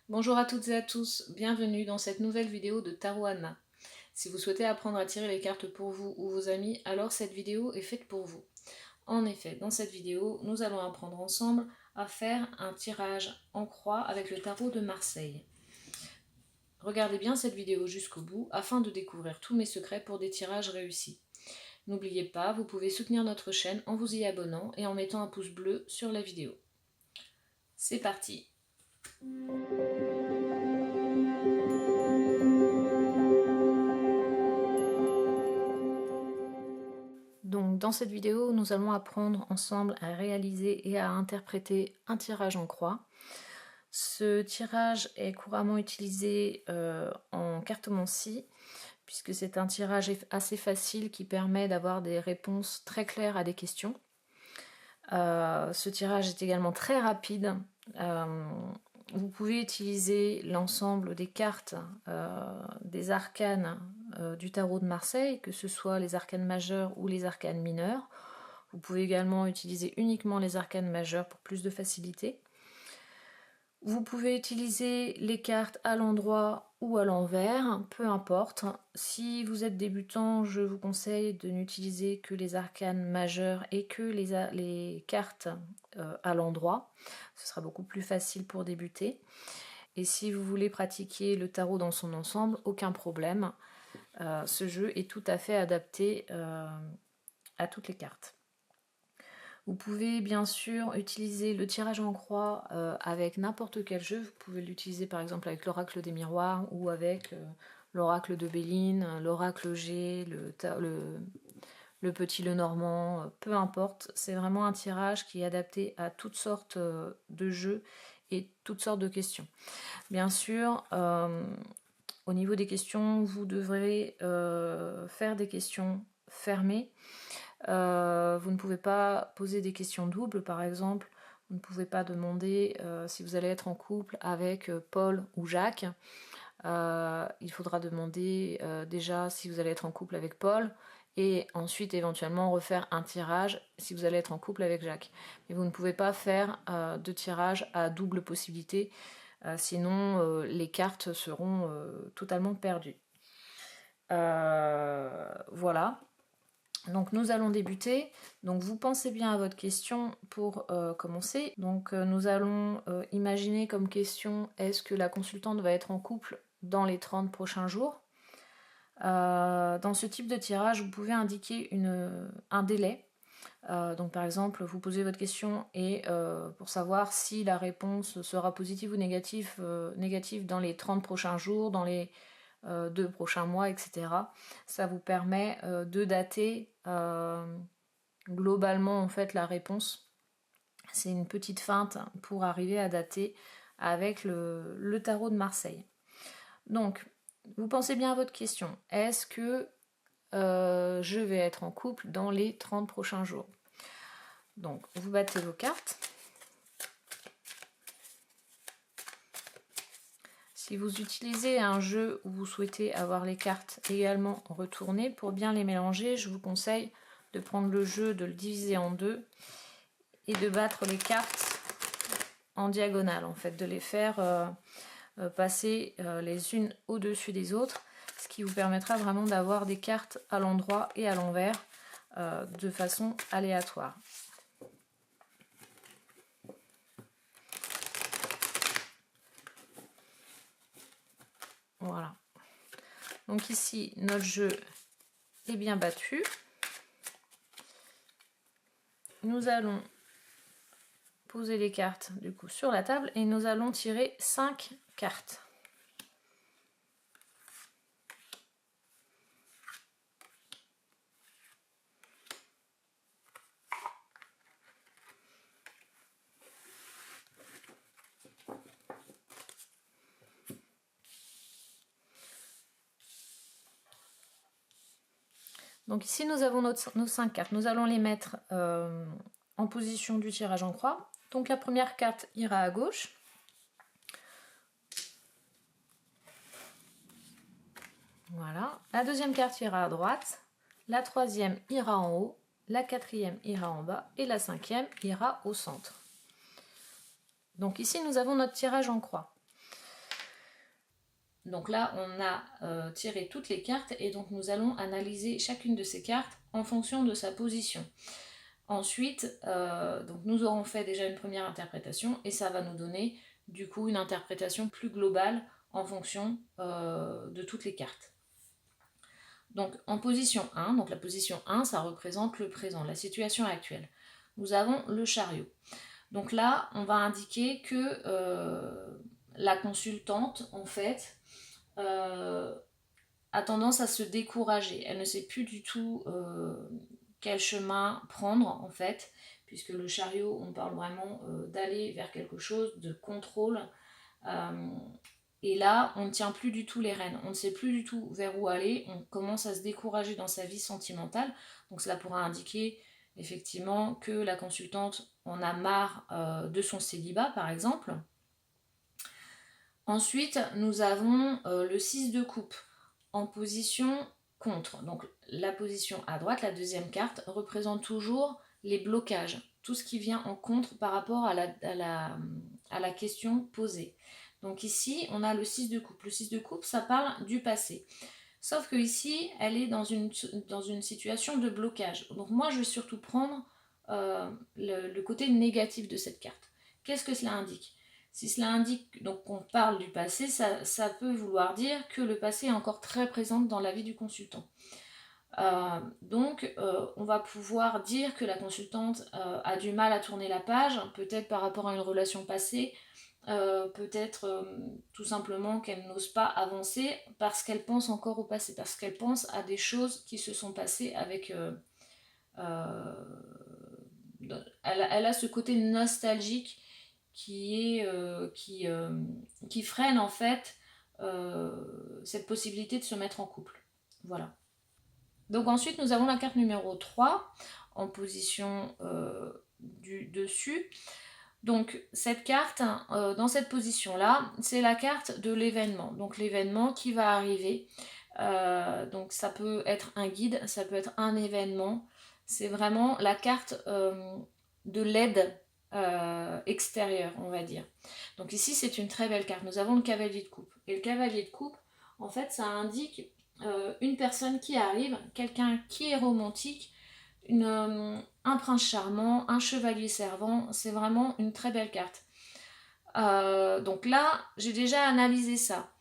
Bonjour à toutes et à tous, bienvenue dans cette nouvelle vidéo de Tarot Anna. Si vous souhaitez apprendre à tirer les cartes pour vous ou vos amis, alors cette vidéo est faite pour vous. En effet, dans cette vidéo, nous allons apprendre ensemble à faire un tirage en croix avec le tarot de Marseille. Regardez bien cette vidéo jusqu'au bout afin de découvrir tous mes secrets pour des tirages réussis. N'oubliez pas, vous pouvez soutenir notre chaîne en vous y abonnant et en mettant un pouce bleu sur la vidéo. C'est parti! Donc dans cette vidéo, nous allons apprendre ensemble à réaliser et à interpréter un tirage en croix. Ce tirage est couramment utilisé en cartomancie, puisque c'est un tirage assez facile qui permet d'avoir des réponses très claires à des questions. Ce tirage est également très rapide. Vous pouvez utiliser l'ensemble des cartes des arcanes du tarot de Marseille, que ce soit les arcanes majeures ou les arcanes mineures. Vous pouvez également utiliser uniquement les arcanes majeures pour plus de facilité. Vous pouvez utiliser les cartes à l'endroit ou à l'envers, peu importe. Si vous êtes débutant, je vous conseille de n'utiliser que les arcanes majeures et que les cartes à l'endroit. Ce sera beaucoup plus facile pour débuter. Et si vous voulez pratiquer le tarot dans son ensemble, aucun problème. Ce jeu est tout à fait adapté à toutes les cartes. Vous pouvez bien sûr utiliser le tirage en croix avec n'importe quel jeu. Vous pouvez l'utiliser par exemple avec l'oracle des miroirs ou avec l'oracle de Béline, l'oracle G, le petit Lenormand, peu importe. C'est vraiment un tirage qui est adapté à toutes sortes de jeux et toutes sortes de questions. Bien sûr, au niveau des questions, vous devrez faire des questions fermées. Vous ne pouvez pas poser des questions doubles, par exemple. Vous ne pouvez pas demander si vous allez être en couple avec Paul ou Jacques. Il faudra demander déjà si vous allez être en couple avec Paul et ensuite éventuellement refaire un tirage si vous allez être en couple avec Jacques. Mais vous ne pouvez pas faire de tirage à double possibilité, sinon les cartes seront totalement perdues. Voilà. Donc nous allons débuter. Donc vous pensez bien à votre question pour commencer. Donc nous allons imaginer comme question: est-ce que la consultante va être en couple dans les 30 prochains jours? Dans ce type de tirage, vous pouvez indiquer un délai. Donc par exemple, vous posez votre question et pour savoir si la réponse sera positive ou négative dans les 30 prochains jours, dans les 2 prochains mois, etc. Ça vous permet de dater globalement en fait la réponse. C'est une petite feinte pour arriver à dater avec le tarot de Marseille. Donc, vous pensez bien à votre question. Est-ce que je vais être en couple dans les 30 prochains jours? Donc, vous battez vos cartes. Si vous utilisez un jeu où vous souhaitez avoir les cartes également retournées, pour bien les mélanger, je vous conseille de prendre le jeu, de le diviser en deux et de battre les cartes en diagonale, en fait, de les faire passer les unes au-dessus des autres, ce qui vous permettra vraiment d'avoir des cartes à l'endroit et à l'envers de façon aléatoire. Voilà. Donc ici, notre jeu est bien battu. Nous allons poser les cartes du coup sur la table et nous allons tirer 5 cartes. Donc ici nous avons nos 5 cartes, nous allons les mettre en position du tirage en croix. Donc la première carte ira à gauche. Voilà. La deuxième carte ira à droite. La troisième ira en haut. La quatrième ira en bas. Et la cinquième ira au centre. Donc ici nous avons notre tirage en croix. Donc là, on a tiré toutes les cartes et donc nous allons analyser chacune de ces cartes en fonction de sa position. Ensuite, donc nous aurons fait déjà une première interprétation et ça va nous donner du coup une interprétation plus globale en fonction de toutes les cartes. Donc en position 1, donc la position 1, ça représente le présent, la situation actuelle. Nous avons le chariot. Donc là, on va indiquer que la consultante, en fait, a tendance à se décourager. Elle ne sait plus du tout quel chemin prendre, en fait, puisque le chariot, on parle vraiment d'aller vers quelque chose, de contrôle. Et là, on ne tient plus du tout les rênes, on ne sait plus du tout vers où aller, on commence à se décourager dans sa vie sentimentale. Donc cela pourra indiquer effectivement que la consultante en a marre de son célibat, par exemple. Ensuite, nous avons le 6 de coupe en position contre. Donc la position à droite, la deuxième carte, représente toujours les blocages, tout ce qui vient en contre par rapport à la question posée. Donc ici, on a le 6 de coupe. Le 6 de coupe, ça parle du passé. Sauf que ici, elle est dans une situation de blocage. Donc moi, je vais surtout prendre le côté négatif de cette carte. Qu'est-ce que cela indique ? Si cela indique donc qu'on parle du passé, ça peut vouloir dire que le passé est encore très présent dans la vie du consultant. Donc, on va pouvoir dire que la consultante a du mal à tourner la page, peut-être par rapport à une relation passée, peut-être tout simplement qu'elle n'ose pas avancer parce qu'elle pense encore au passé, parce qu'elle pense à des choses qui se sont passées avec... elle a ce côté nostalgique qui freine en fait cette possibilité de se mettre en couple. Voilà. Donc ensuite, nous avons la carte numéro 3 en position du dessus. Donc cette carte, dans cette position-là, c'est la carte de l'événement. Donc l'événement qui va arriver. Donc ça peut être un guide, ça peut être un événement. C'est vraiment la carte de l'aide extérieure, on va dire. Donc ici, c'est une très belle carte. Nous avons le cavalier de coupe. Et le cavalier de coupe, en fait, ça indique une personne qui arrive, quelqu'un qui est romantique, un prince charmant, un chevalier servant, c'est vraiment une très belle carte. Donc là, j'ai déjà analysé ça.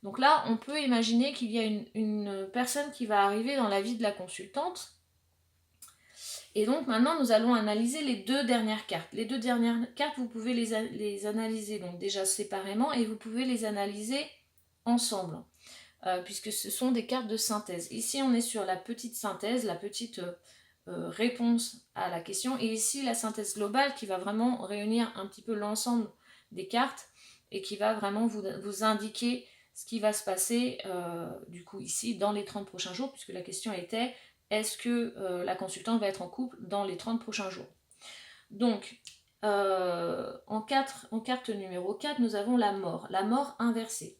Donc là, on peut imaginer qu'il y a une personne qui va arriver dans la vie de la consultante. Et donc maintenant, nous allons analyser les deux dernières cartes. Les deux dernières cartes, vous pouvez les analyser donc déjà séparément et vous pouvez les analyser ensemble. Puisque ce sont des cartes de synthèse. Ici, on est sur la petite synthèse, la petite réponse à la question. Et ici, la synthèse globale qui va vraiment réunir un petit peu l'ensemble des cartes et qui va vraiment vous indiquer ce qui va se passer, du coup, ici, dans les 30 prochains jours, puisque la question était, est-ce que la consultante va être en couple dans les 30 prochains jours ? Donc, en carte numéro 4, nous avons la mort inversée.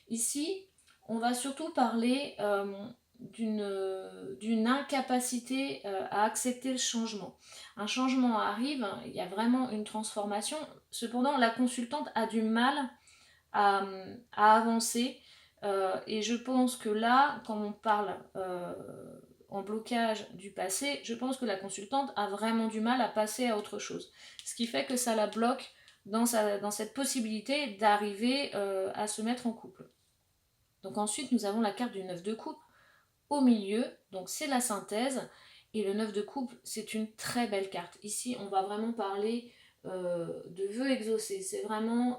Ici, on va surtout parler d'une incapacité à accepter le changement. Un changement arrive, il y a vraiment une transformation. Cependant, la consultante a du mal à avancer. Et je pense que là, quand on parle en blocage du passé, je pense que la consultante a vraiment du mal à passer à autre chose. Ce qui fait que ça la bloque dans cette possibilité d'arriver à se mettre en couple. Donc ensuite, nous avons la carte du 9 de coupe au milieu, donc c'est la synthèse, et le 9 de coupe, c'est une très belle carte. Ici, on va vraiment parler de vœux exaucés. C'est vraiment,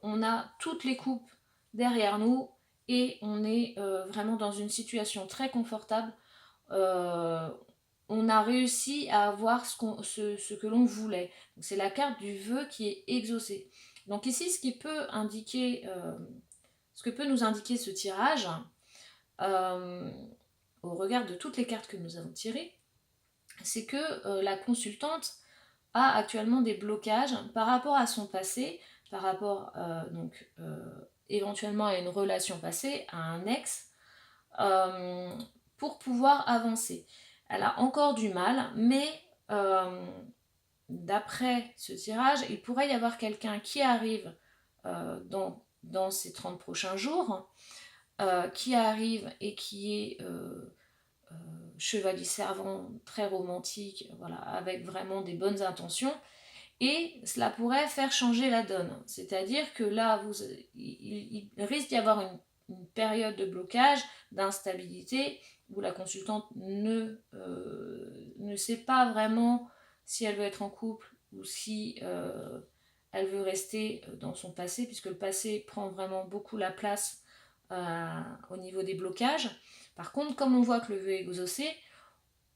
on a toutes les coupes derrière nous, et on est vraiment dans une situation très confortable. On a réussi à avoir ce que l'on voulait. C'est la carte du vœu qui est exaucé. Donc ici, ce que peut nous indiquer ce tirage, au regard de toutes les cartes que nous avons tirées, c'est que la consultante a actuellement des blocages par rapport à son passé, par rapport éventuellement à une relation passée, à un ex, pour pouvoir avancer. Elle a encore du mal, mais d'après ce tirage, il pourrait y avoir quelqu'un qui arrive dans dans ces 30 prochains jours, qui arrive et qui est chevalier servant, très romantique, voilà, avec vraiment des bonnes intentions, et cela pourrait faire changer la donne. C'est-à-dire que là, il risque d'y avoir une période de blocage, d'instabilité, où la consultante ne sait pas vraiment si elle veut être en couple ou si elle veut rester dans son passé, puisque le passé prend vraiment beaucoup la place au niveau des blocages. Par contre, comme on voit que le vœu est exaucé,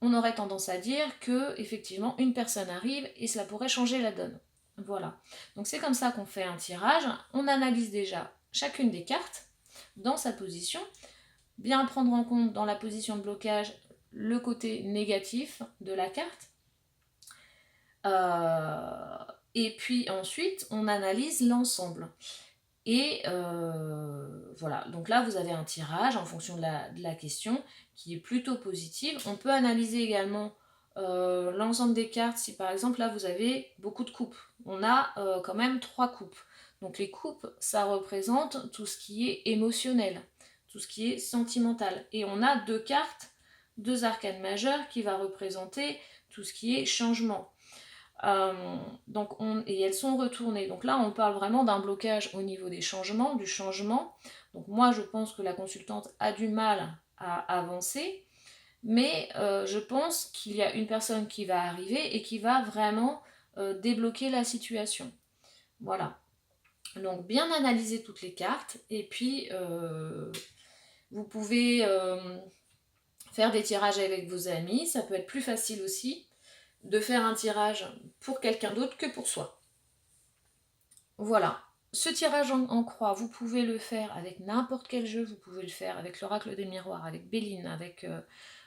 on aurait tendance à dire que effectivement une personne arrive et cela pourrait changer la donne. Voilà. Donc c'est comme ça qu'on fait un tirage. On analyse déjà chacune des cartes dans sa position, bien prendre en compte dans la position de blocage le côté négatif de la carte. Et puis ensuite, on analyse l'ensemble. Et voilà, donc là vous avez un tirage en fonction de la question qui est plutôt positive. On peut analyser également l'ensemble des cartes si par exemple là vous avez beaucoup de coupes. On a quand même 3 coupes. Donc les coupes, ça représente tout ce qui est émotionnel, tout ce qui est sentimental. Et on a 2 cartes, 2 arcanes majeures qui va représenter tout ce qui est changement. Et elles sont retournées. Donc là, on parle vraiment d'un blocage au niveau des changements, du changement. Donc moi, je pense que la consultante a du mal à avancer, mais je pense qu'il y a une personne qui va arriver et qui va vraiment débloquer la situation. Voilà. Donc bien analyser toutes les cartes, et puis vous pouvez faire des tirages avec vos amis, ça peut être plus facile aussi de faire un tirage pour quelqu'un d'autre que pour soi. Voilà. Ce tirage en croix, vous pouvez le faire avec n'importe quel jeu, vous pouvez le faire avec l'oracle des miroirs, avec Béline, avec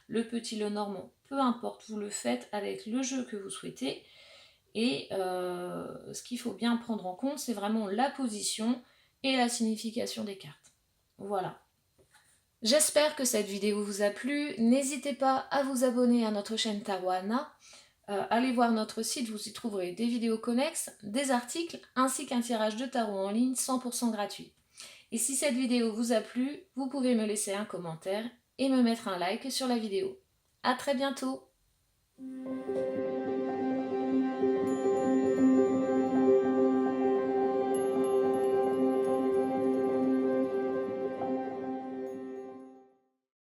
le petit Lenormand, peu importe, vous le faites avec le jeu que vous souhaitez. Et ce qu'il faut bien prendre en compte, c'est vraiment la position et la signification des cartes. Voilà. J'espère que cette vidéo vous a plu. N'hésitez pas à vous abonner à notre chaîne Tarot Anna. Allez voir notre site, vous y trouverez des vidéos connexes, des articles, ainsi qu'un tirage de tarot en ligne 100% gratuit. Et si cette vidéo vous a plu, vous pouvez me laisser un commentaire et me mettre un like sur la vidéo. A très bientôt!